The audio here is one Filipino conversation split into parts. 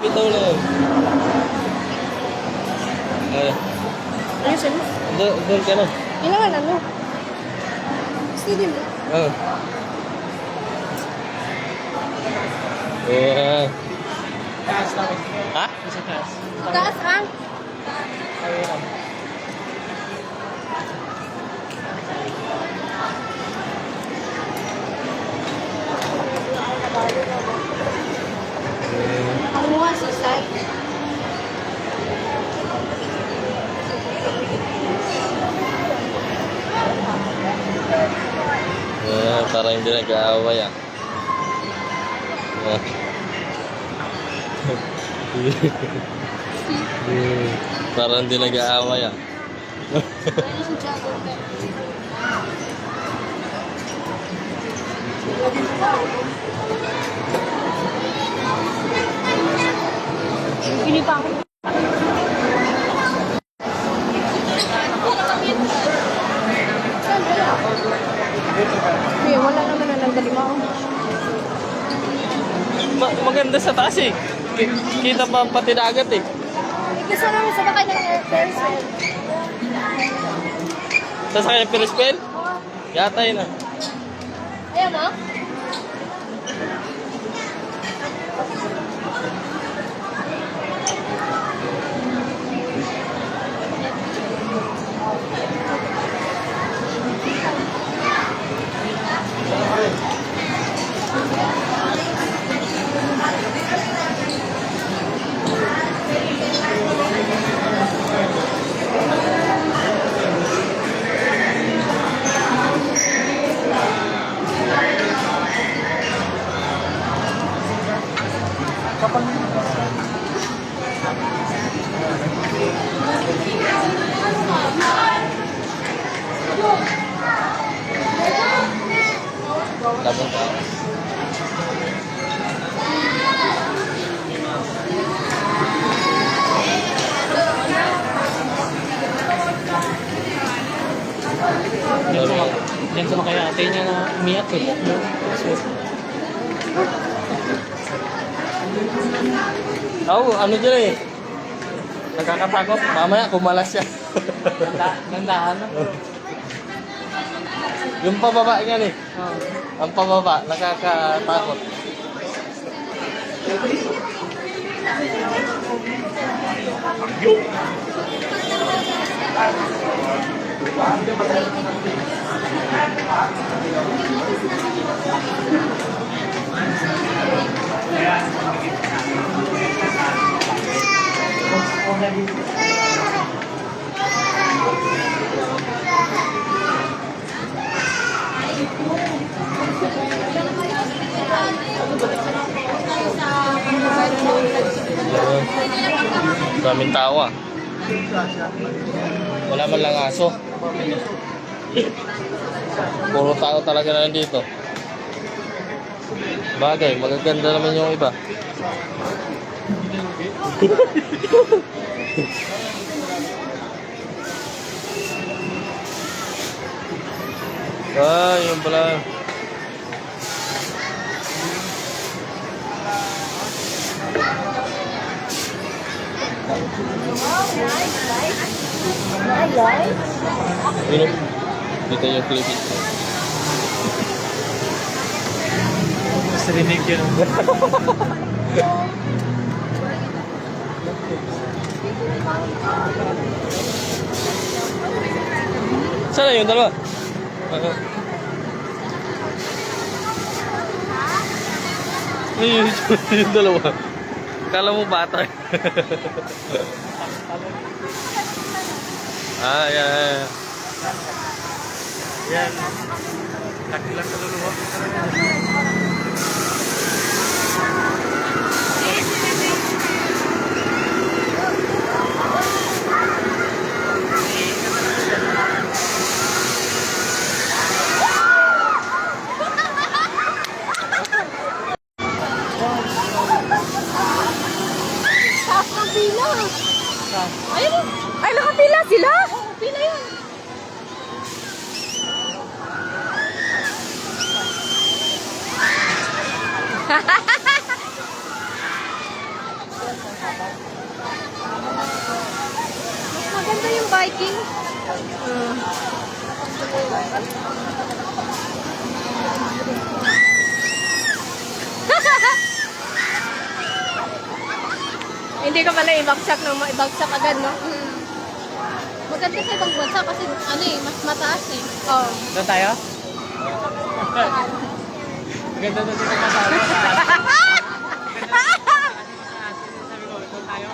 Bitaw na yun. Ayusin mo. Doon ka na. Kailangan ano? Steady mo. Oo. Wow. Taas namin. Ha? Isa taas. Taas ang. Ayun. Ang mga sisay. Parang hindi nag-aaway ah. Parang hindi nag-aaway ah. Pili pa ako. Kuya, wala naman na nagdalimaw. Maganda sa taas eh. Kita pa pati dagat eh. Gusto namin sa bakay ng airfares. Sasakay ng Pilispel? Yata yun ah. Ayan mo? Labang tao. Diyan sa kaya ate niya na umiyak eh. Oo, ano dyan eh. Nakakatakot. Mamaya kumalas siya. Gandahan na. Yung pababa niyan eh. Oh. Ang pababa, nakakatakot. Daming tao ah. Wala man lang aso. Puro tao talaga na nandito. Bagay, magaganda naman yung iba. Yun pala. Yun, dito yung Philippines. Mas rinig yun. Sana yung dalawa? Yung dalawa. Kala mo bata. Yan. Yan. Kakilang kaluluwa. Pila. Ayun. Ay, nakapila sila. Oo, pila yun. Mas maganda yung biking. Hindi ka pala ibagsak ibagsak agad, no? Maganda sa ibang bansa kasi ano eh, mas mataas eh. Oo. Doon tayo? Ganda na dito kasama. Sabi ko, doon tayo?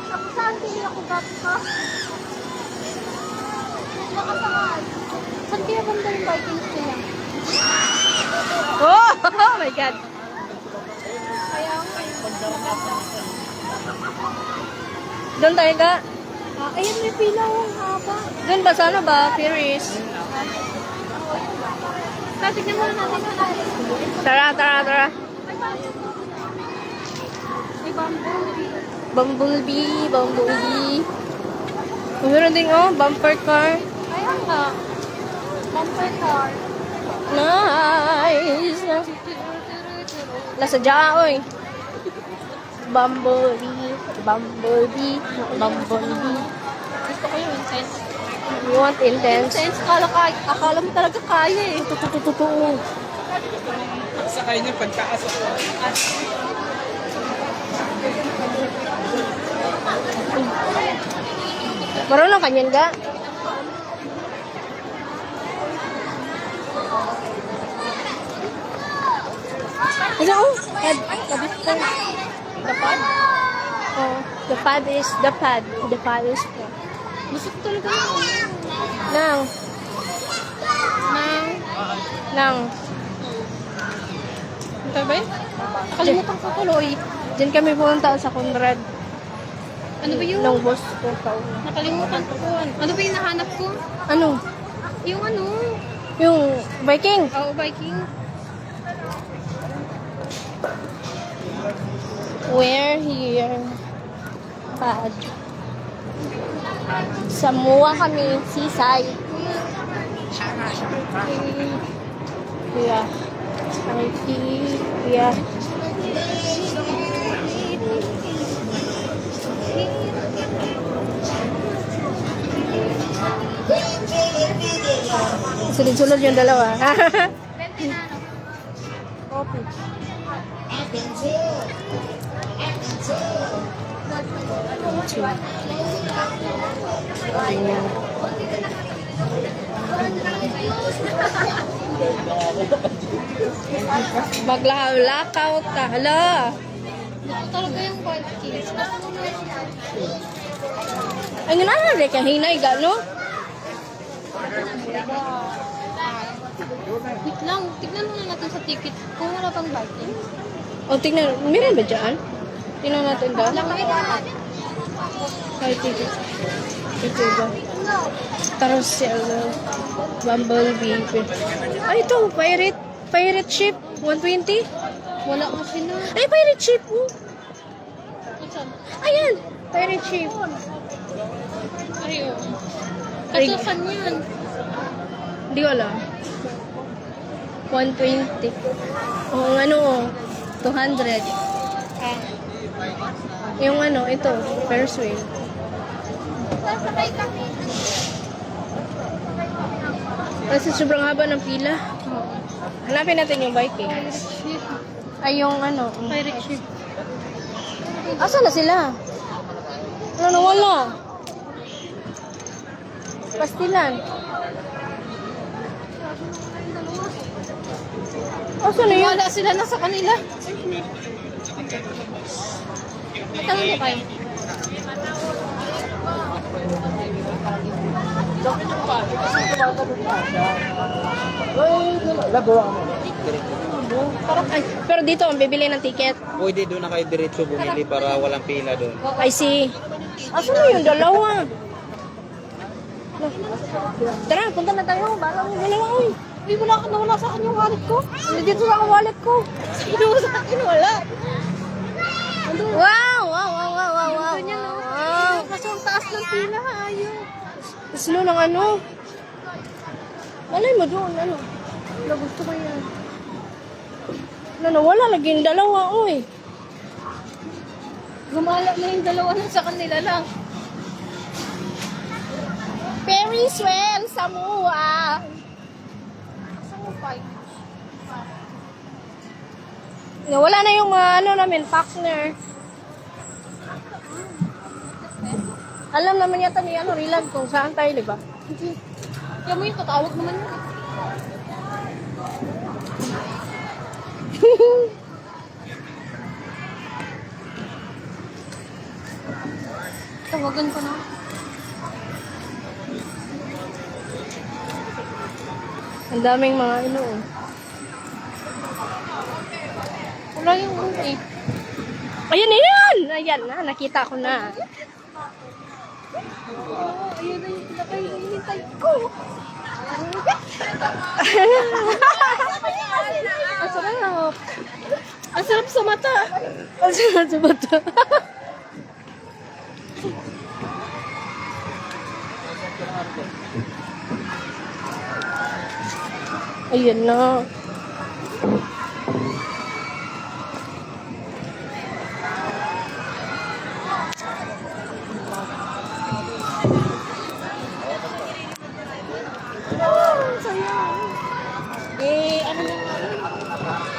Ako saan pili ako baka? Nakasakal. Saan kaya banda yung biking nila? Oh, oh my God. Kaya Doon tayo ka. ayun may pila ang haba. Doon ba sana ba, Ferris? Tignan muna natin kung ano. Tara, tara, tara. May bumblebee. Bumblebee, bumblebee. Meron din, oh, bumper car. Ayan nga. Bumper car. Nice. Nasa dyan, oy. Bumblebee, bumblebee, bumblebee. Gusto ko yung intense. You want intense? Intense, akala mo talaga kaya eh. Totoo. Sakay niya pagtaas ako. Marunong kanyan ka? Ano, oh? Pad. The pad? Oh, the pad is the pad. The pad is Gusto ko talaga yun. Nang. Nang. Ito ba yun? Nakalimutan ko tuloy. Diyan kami pumunta sa Conrad. Ano ba yun? Nung boss ko kauna. Nakalimutan ko. Ano ba yung nahanap ko? Ano? Yung ano? Yung Viking. Oo, biking. We're here. Pad. Samuha kami, sisay. Yeah. Yeah. Sunod-sunod yung dalawa. Coffee. Maglakaw ka. Hala. Gusto talaga yung biking. Ay, nga na ka hinay gano? Wait lang. Tignan muna natin sa ticket kung wala pang biking. O, tingnan. Meron ba dyan? Tingnan natin daw. Ay, ticket. Ito ba? Carousel. Bumblebee. Ay, ito. Pirate ship. 120. Wala ka sila. Ay, pirate ship. Oh. Saan? Ayan. Pirate ship. Ayo. Kaso saan yan? Hindi ko alam. 120. O, ano, 200. Yung ano, ito, Ferris wheel. Sasakay kami. Kasi sobrang haba ng pila. Hanapin natin yung biking. Ship. Ay, yung ano. Pirate ship. Asa na sila? Ano, nawala? Pastilan. Asa na yun? Wala sila na sa kanila. Magkano mo kayo? Ay, pero dito, ang bibili ng ticket. Pwede doon na kayo diretso bumili para walang pila doon. I see. Asa na yung dalawa? Tara, punta na tayo. Bala mo dalawa, uy. Uy, nawala sa akin yung wallet ko. Dito sa ang wallet ko. Sino sa akin wala? Wow! Wow, wow, wow, wow, wow. Ganyan o. Wow. Kasi ang taas ng pila, ayaw. Slow ng ano. Malay mo doon, ano. Wala, gusto ko yan. Wala, nawala. Laging dalawa, uy. Gumala na yung dalawa na sa kanila lang. Ferris wheel, Samoa. Samoa. Wala na yung mga ano namin, partner. Alam naman yata ni ano, Rilag kung saan tayo, di ba? Kaya mo yung tatawag naman yun. Tawagan ko na. Ang daming mga ano. Oh. Wala yung room eh. Ayan na yan! Ayan na, nakita ko na. Ayun na yung pinakainintay ko. Ang sarap. Ang sarap sa mata. Ang sarap sa bata. Ayan na. Eh, ano na nga.